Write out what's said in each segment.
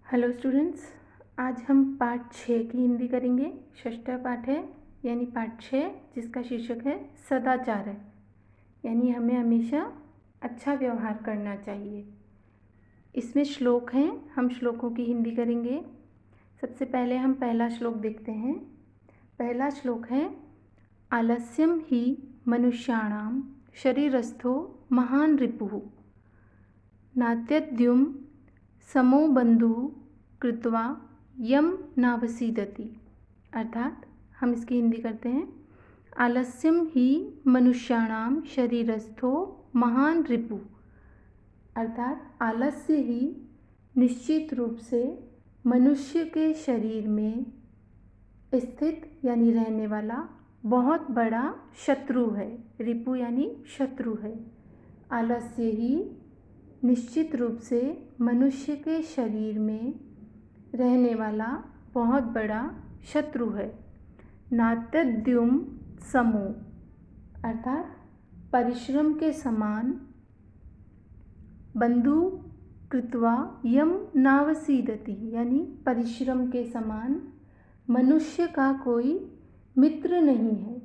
Hello students, आज हम पाठ 6 की हिंदी करेंगे। षष्ठ पाठ है यानी पाठ 6, जिसका शीर्षक है सदाचार है, यानी हमें हमेशा अच्छा व्यवहार करना चाहिए। इसमें श्लोक हैं, हम श्लोकों की हिंदी करेंगे। सबसे पहले हम पहला श्लोक देखते हैं। पहला श्लोक है, आलस्यम ही मनुष्याणाम शरीरस्थो महान रिपुः नात्यद्युम समो बंधुः कृत्वा यम नावसीदति। अर्थात हम इसकी हिंदी करते हैं, आलस्यम ही मनुष्याणाम शरीरस्थो महान रिपु। अर्थात आलस्य ही निश्चित रूप से मनुष्य के शरीर में स्थित यानी रहने वाला बहुत बड़ा शत्रु है। रिपु यानी शत्रु है। आलस्य ही निश्चित रूप से मनुष्य के शरीर में रहने वाला बहुत बड़ा शत्रु है। नात्यद्युम समो, अर्थात परिश्रम के समान, बंधु कृत्वा यम नावसीदति, यानी परिश्रम के समान मनुष्य का कोई मित्र नहीं है,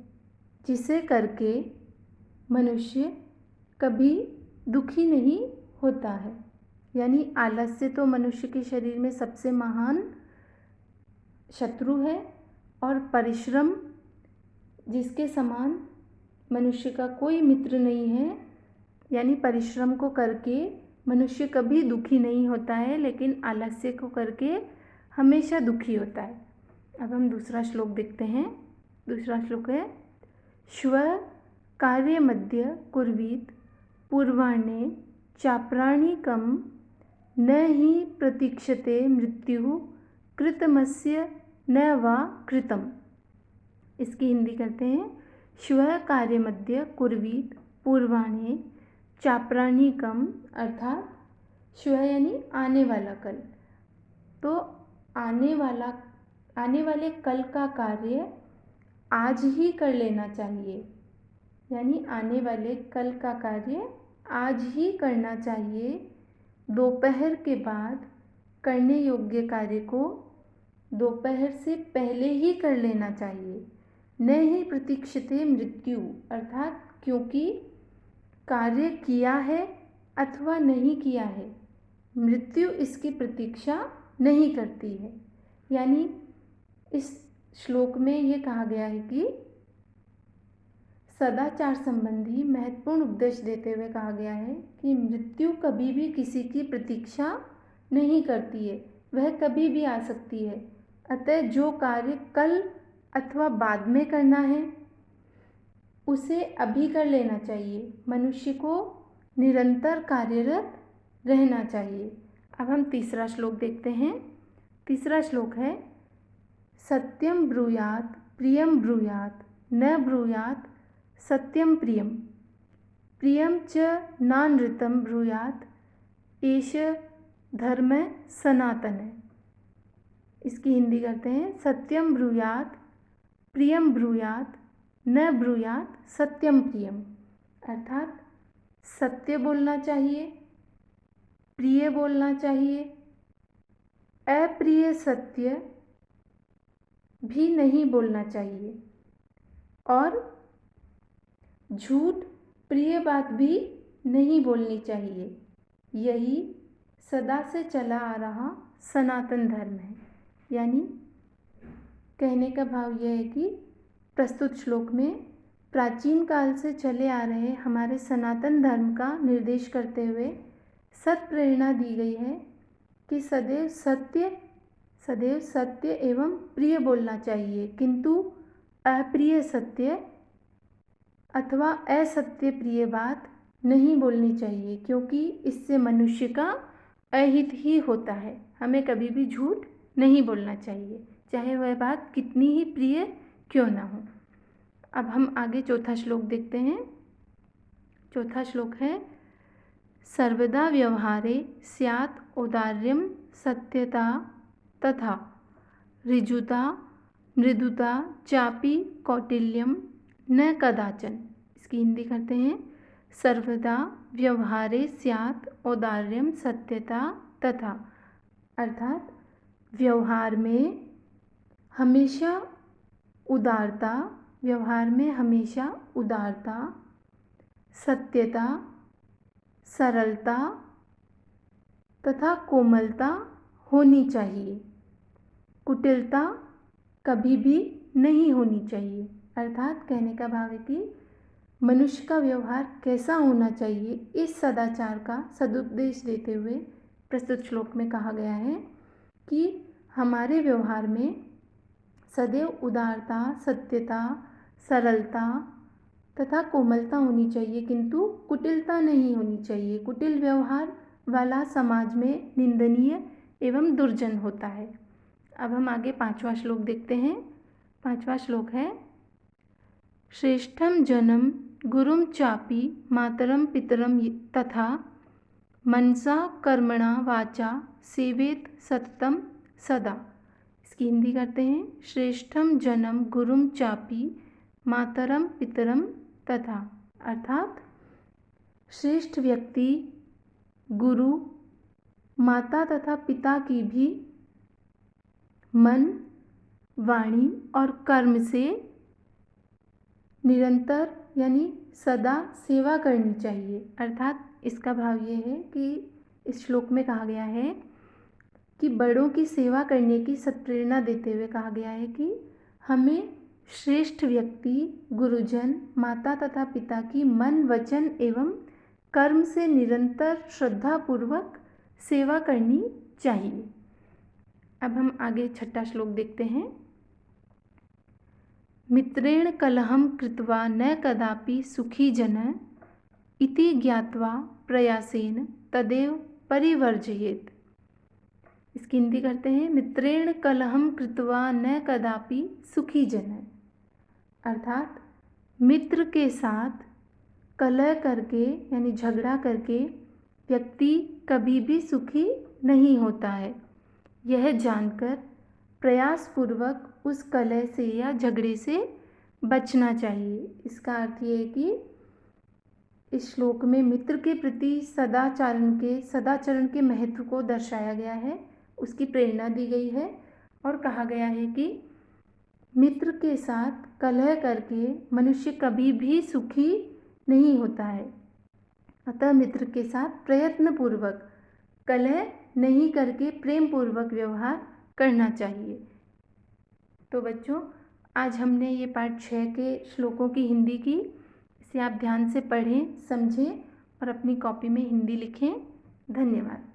जिसे करके मनुष्य कभी दुखी नहीं होता है। यानी आलस्य तो मनुष्य के शरीर में सबसे महान शत्रु है, और परिश्रम जिसके समान मनुष्य का कोई मित्र नहीं है, यानी परिश्रम को करके मनुष्य कभी दुखी नहीं होता है, लेकिन आलस्य को करके हमेशा दुखी होता है। अब हम दूसरा श्लोक देखते हैं। दूसरा श्लोक है, श्व कार्यमद्य कुर्वीत पूर्वाह्ने चाप्राणिकं न हि प्रतीक्षते मृत्युः कृतमस्य न वा कृतम्। इसकी हिंदी करते हैं, श्वः कार्यमद्य कुर्वीत पूर्वाह्ने चाप्राणिकं, अर्थात श्वः यानी आने वाला कल, तो आने वाले कल का कार्य आज ही कर लेना चाहिए। यानी आने वाले कल का कार्य आज ही करना चाहिए। दोपहर के बाद करने योग्य कार्य को दोपहर से पहले ही कर लेना चाहिए। न ही प्रतीक्षते मृत्यु, अर्थात क्योंकि कार्य किया है अथवा नहीं किया है, मृत्यु इसकी प्रतीक्षा नहीं करती है। यानी इस श्लोक में ये कहा गया है कि सदाचार संबंधी महत्वपूर्ण उपदेश देते हुए कहा गया है कि मृत्यु कभी भी किसी की प्रतीक्षा नहीं करती है, वह कभी भी आ सकती है। अतः जो कार्य कल अथवा बाद में करना है उसे अभी कर लेना चाहिए। मनुष्य को निरंतर कार्यरत रहना चाहिए। अब हम तीसरा श्लोक देखते हैं। तीसरा श्लोक है, सत्यम ब्रूयात प्रियम ब्रूयात न ब्रूयात सत्यम प्रियम प्रियम च नानृतं ब्रूयात एष धर्म सनातन। इसकी हिंदी करते हैं, सत्यम ब्रूयात प्रियम ब्रूयात न ब्रूयात सत्यम प्रियम। अर्थात सत्य बोलना चाहिए, प्रिय बोलना चाहिए, अप्रिय सत्य भी नहीं बोलना चाहिए, और झूठ प्रिय बात भी नहीं बोलनी चाहिए। यही सदा से चला आ रहा सनातन धर्म है। यानी कहने का भाव यह है कि प्रस्तुत श्लोक में प्राचीन काल से चले आ रहे हमारे सनातन धर्म का निर्देश करते हुए सत प्रेरणा दी गई है कि सदैव सत्य एवं प्रिय बोलना चाहिए, किंतु अप्रिय सत्य अथवा असत्य प्रिय बात नहीं बोलनी चाहिए, क्योंकि इससे मनुष्य का अहित ही होता है। हमें कभी भी झूठ नहीं बोलना चाहिए, चाहे वह बात कितनी ही प्रिय क्यों ना हो। अब हम आगे चौथा श्लोक देखते हैं। चौथा श्लोक है, सर्वदा व्यवहारे स्यात् औदार्यं सत्यता तथा ऋजुता मृदुता चापि कौटिल्यम न कदाचन। इसकी हिंदी करते हैं, सर्वदा व्यवहारे स्यात् औदार्यम सत्यता तथा, अर्थात व्यवहार में हमेशा उदारता, व्यवहार में हमेशा उदारता, सत्यता, सरलता तथा कोमलता होनी चाहिए। कुटिलता कभी भी नहीं होनी चाहिए। अर्थात कहने का भाव है कि मनुष्य का व्यवहार कैसा होना चाहिए, इस सदाचार का सदुपदेश देते हुए प्रस्तुत श्लोक में कहा गया है कि हमारे व्यवहार में सदैव उदारता, सत्यता, सरलता तथा कोमलता होनी चाहिए, किंतु कुटिलता नहीं होनी चाहिए। कुटिल व्यवहार वाला समाज में निंदनीय एवं दुर्जन होता है। अब हम आगे 5वां श्लोक देखते हैं। 5वां श्लोक है, श्रेष्ठम जनम गुरुम चापि मातरम पितरम तथा मनसा कर्मणा वाचा सेवेत सततम सदा। इसकी हिंदी करते हैं। श्रेष्ठम जनम गुरुम चापि मातरम पितरम तथा, अर्थात श्रेष्ठ व्यक्ति गुरु, माता तथा पिता की भी मन, वाणी और कर्म से निरंतर यानी सदा सेवा करनी चाहिए। अर्थात इसका भाव ये है कि इस श्लोक में कहा गया है कि बड़ों की सेवा करने की सत्प्रेरणा देते हुए कहा गया है कि हमें श्रेष्ठ व्यक्ति, गुरुजन, माता तथा पिता की मन, वचन एवं कर्म से निरंतर श्रद्धापूर्वक सेवा करनी चाहिए। अब हम आगे 6वां श्लोक देखते हैं। मित्रेण कलहम कृत्वा न कदापि सुखी जन इति ज्ञात्वा प्रयासेन तदेव परिवर्जयेत्। इसकी हिंदी करते हैं। मित्रेण कलहम कृत्वा न कदापि सुखी जन, अर्थात मित्र के साथ कलह करके यानी झगड़ा करके व्यक्ति कभी भी सुखी नहीं होता है। यह जानकर प्रयासपूर्वक उस कलह से या झगड़े से बचना चाहिए। इसका अर्थ ये है कि इस श्लोक में मित्र के प्रति सदाचरण के महत्व को दर्शाया गया है, उसकी प्रेरणा दी गई है और कहा गया है कि मित्र के साथ कलह करके मनुष्य कभी भी सुखी नहीं होता है। अतः मित्र के साथ प्रयत्नपूर्वक कलह नहीं करके प्रेम पूर्वक व्यवहार करना चाहिए। तो बच्चों, आज हमने ये पाठ 6 के श्लोकों की हिंदी की। इसे आप ध्यान से पढ़ें, समझें और अपनी कॉपी में हिंदी लिखें। धन्यवाद।